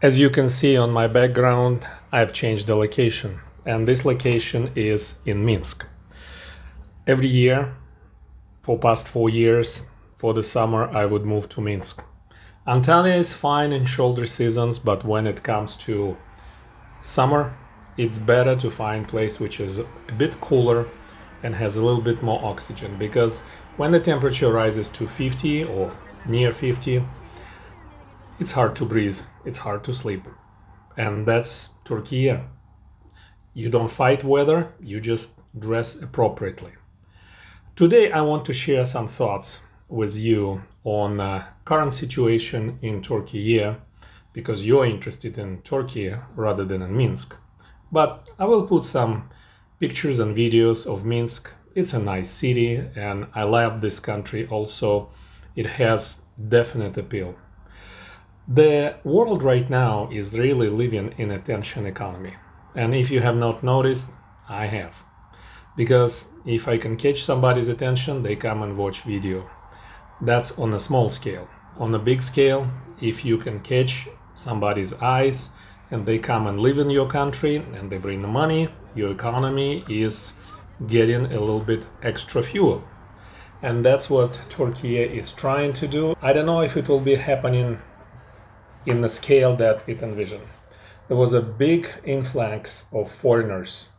As you can see on my background, I've changed the location, and this location is in Minsk. Every year, for past 4 years, for the summer, I would move to Minsk. Antalya is fine in shoulder seasons, but when it comes to summer, it's better to find a place which is a bit cooler and has a little bit more oxygen, because when the temperature rises to 50 or near 50, it's hard to breathe, it's hard to sleep. And that's Turkey. You don't fight weather, you just dress appropriately. Today I want to share some thoughts with you on current situation in Turkey, because you're interested in Turkey rather than in Minsk. But I will put some pictures and videos of Minsk. It's a nice city and I love this country also. It has definite appeal. The world right now is really living in a tension economy. And if you have not noticed, I have. Because if I can catch somebody's attention, they come and watch video. That's on a small scale. On a big scale, if you can catch somebody's eyes and they come and live in your country and they bring the money, your economy is getting a little bit extra fuel. And that's what Turkey is trying to do. I don't know if it will be happening in the scale that it envisioned. There was a big influx of foreigners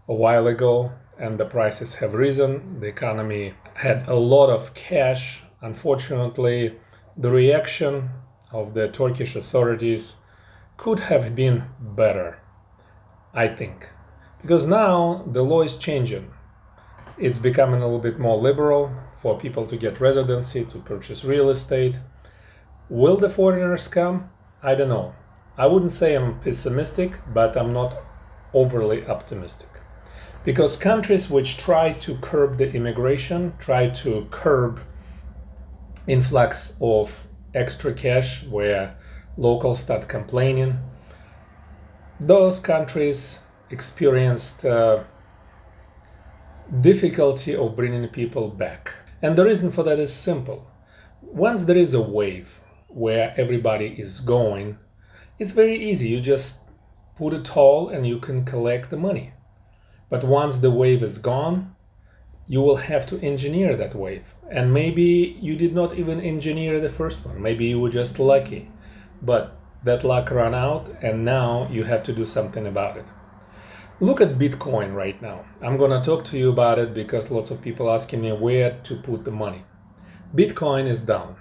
a while ago, and the prices have risen. The economy had a lot of cash. Unfortunately, the reaction of the Turkish authorities could have been better, I think. Because now the law is changing. It's becoming a little bit more liberal for people to get residency, to purchase real estate. Will the foreigners come? I don't know. I wouldn't say I'm pessimistic, but I'm not overly optimistic. Because countries which try to curb the immigration, try to curb influx of extra cash where locals start complaining, those countries experienced difficulty of bringing people back. And the reason for that is simple. Once there is a wave where everybody is going, it's very easy. You just put a toll and you can collect the money. But once the wave is gone, you will have to engineer that wave. And maybe you did not even engineer the first one. Maybe you were just lucky. But that luck ran out and now you have to do something about it. Look at Bitcoin right now. I'm gonna talk to you about it because lots of people asking me where to put the money. Bitcoin is down.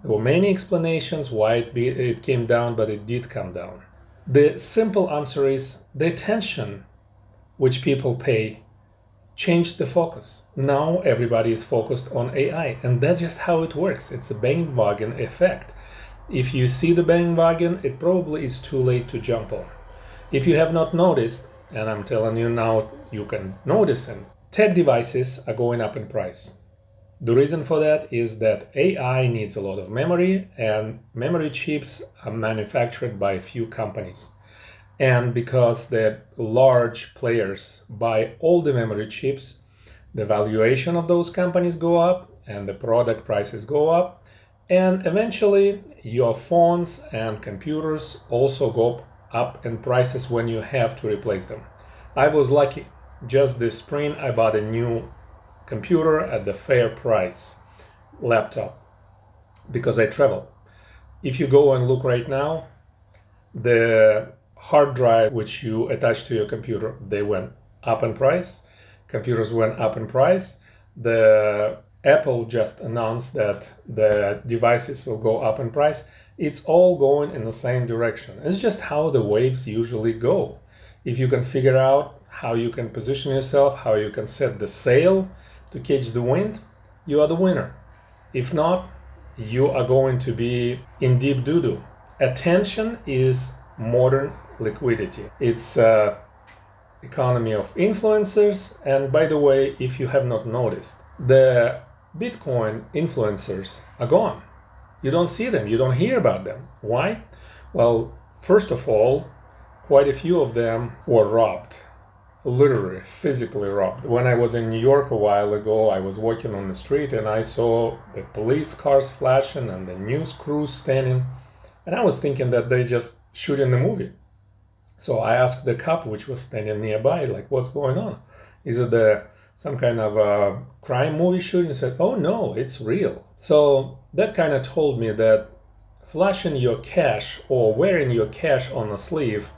There were many explanations why it came down, but it did come down. The simple answer is the attention which people pay changed the focus. Now everybody is focused on AI, and that's just how it works. It's a bandwagon effect. If you see the bandwagon, it probably is too late to jump on. If you have not noticed, and I'm telling you now, you can notice it, tech devices are going up in price. The reason for that is that AI needs a lot of memory, and memory chips are manufactured by a few companies. And because the large players buy all the memory chips, the valuation of those companies go up and the product prices go up. And eventually your phones and computers also go up in prices when you have to replace them. I was lucky. Just this spring I bought a new computer at the fair price, laptop, because I travel. If you go and look right now, the hard drive which you attach to your computer, they went up in price. Computers went up in price. The Apple just announced that the devices will go up in price. It's all going in the same direction. It's just how the waves usually go. If you can figure out how you can position yourself, how you can set the sail to catch the wind, you are the winner. If not, you are going to be in deep doo-doo. Attention is modern liquidity. It's economy of influencers. And by the way, if you have not noticed, the Bitcoin influencers are gone. You don't see them, you don't hear about them. Why? Well, first of all, quite a few of them were robbed. Literally, physically robbed. When I was in New York a while ago, I was walking on the street and I saw the police cars flashing and the news crews standing. And I was thinking that they just shooting the movie. So I asked the cop, which was standing nearby, like, what's going on? Is it some kind of a crime movie shooting? He said, oh no, it's real. So that kind of told me that flashing your cash or wearing your cash on a sleeve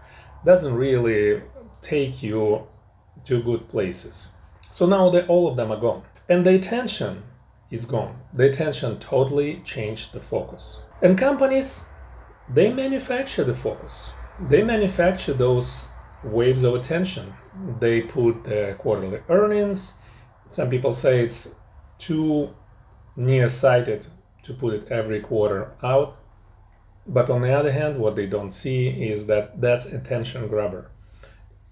doesn't really take you to good places. So now all of them are gone. And the attention is gone. The attention totally changed the focus. And companies, they manufacture the focus. They manufacture those waves of attention. They put the quarterly earnings. Some people say it's too nearsighted to put it every quarter out. But on the other hand, what they don't see is that that's attention grabber.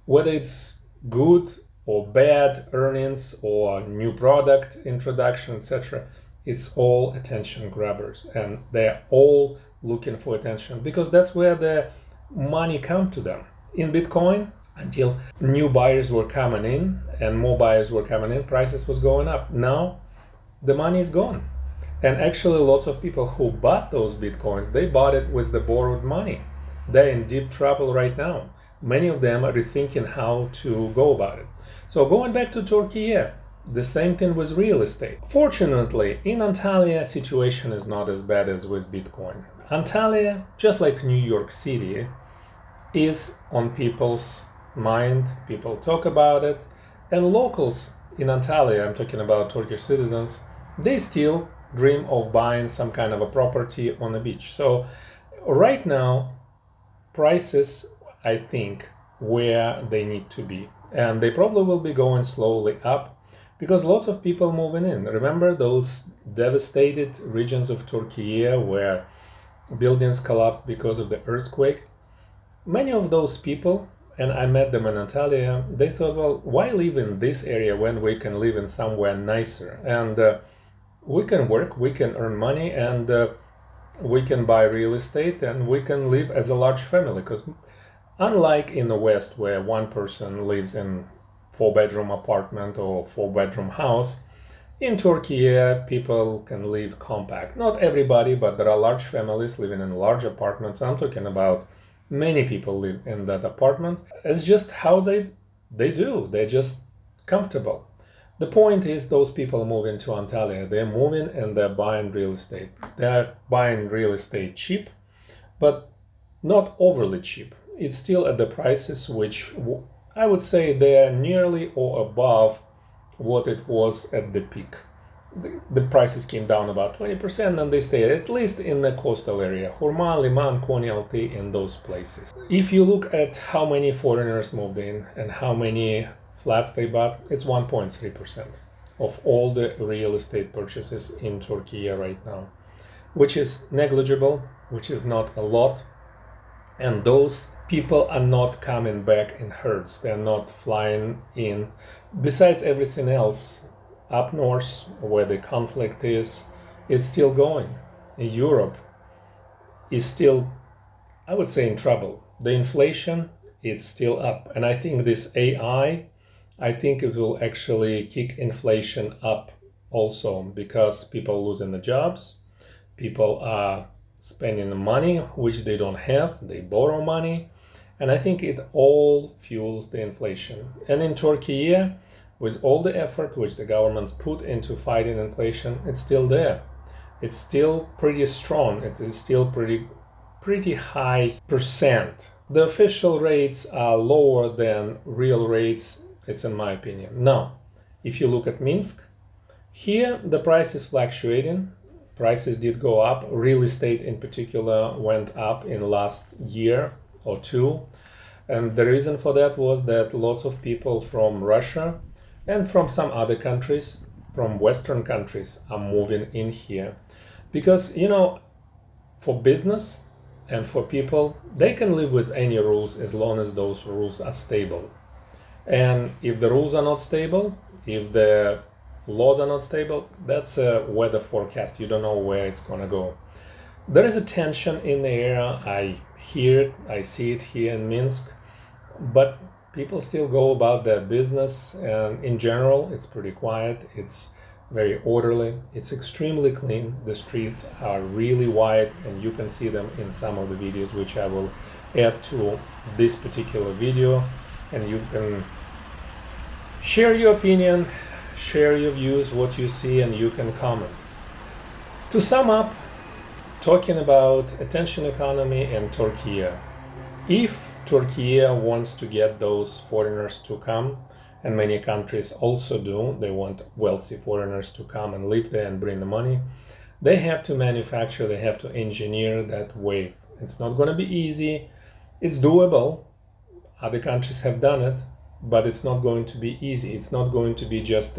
Whether it's good or bad earnings or new product introduction, etc., it's all attention grabbers, and they're all looking for attention because that's where the money comes to them. In Bitcoin, until new buyers were coming in and more buyers were coming in, prices was going up. Now the money is gone. And actually lots of people who bought those Bitcoins, they bought it with the borrowed money. They're in deep trouble right now. Many of them are rethinking how to go about it. So going back to Turkey, the same thing with real estate. Fortunately, in Antalya, situation is not as bad as with Bitcoin. Antalya, just like New York City, is on people's mind. People talk about it. And locals in Antalya, I'm talking about Turkish citizens, they still dream of buying some kind of a property on the beach. So right now, prices, I think, where they need to be. And they probably will be going slowly up because lots of people moving in. Remember those devastated regions of Turkey where buildings collapsed because of the earthquake? Many of those people, and I met them in Antalya, they thought, well, why live in this area when we can live in somewhere nicer? And we can work, we can earn money, and we can buy real estate, and we can live as a large family. Because unlike in the West, where one person lives in 4-bedroom apartment or 4-bedroom house, in Turkey, people can live compact. Not everybody, but there are large families living in large apartments. I'm talking about many people live in that apartment. It's just how they do. They're just comfortable. The point is those people moving to Antalya, they're moving and they're buying real estate. They're buying real estate cheap, but not overly cheap. It's still at the prices which I would say they're nearly or above what it was at the peak. The prices came down about 20% and they stayed at least in the coastal area, Hurma, Liman, Konyaaltı, in those places. If you look at how many foreigners moved in and how many flats they bought, it's 1.3% of all the real estate purchases in Turkey right now, which is negligible, which is not a lot. And those people are not coming back in herds. They're not flying in. Besides everything else, up north, where the conflict is, it's still going. Europe is still, I would say, in trouble. The inflation, it's still up. And I think this AI, I think it will actually kick inflation up also because people are losing the jobs. People are spending the money which they don't have. They borrow money. And I think it all fuels the inflation. And in Turkey, with all the effort which the governments put into fighting inflation, it's still there. It's still pretty strong. It is still pretty high percent. The official rates are lower than real rates, it's in my opinion. Now, if you look at Minsk, here the price is fluctuating. Prices did go up. Real estate in particular went up in last year or two. And the reason for that was that lots of people from Russia and from some other countries, from Western countries, are moving in here. Because, for business and for people, they can live with any rules as long as those rules are stable. And if the rules are not stable, if the laws are not stable, that's a weather forecast. You don't know where it's going to go. There is a tension in the air. I hear it, I see it here in Minsk, but people still go about their business, and in general, it's pretty quiet. It's very orderly. It's extremely clean. The streets are really wide, and you can see them in some of the videos which I will add to this particular video, and you can share your opinion, share your views, what you see, and you can comment. To sum up, talking about attention economy and Turkey. If Turkey wants to get those foreigners to come, and many countries also do, they want wealthy foreigners to come and live there and bring the money, they have to manufacture, they have to engineer that wave. It's not going to be easy. It's doable. Other countries have done it, but it's not going to be easy. It's not going to be just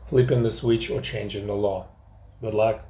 flipping the switch or changing the law. Good luck.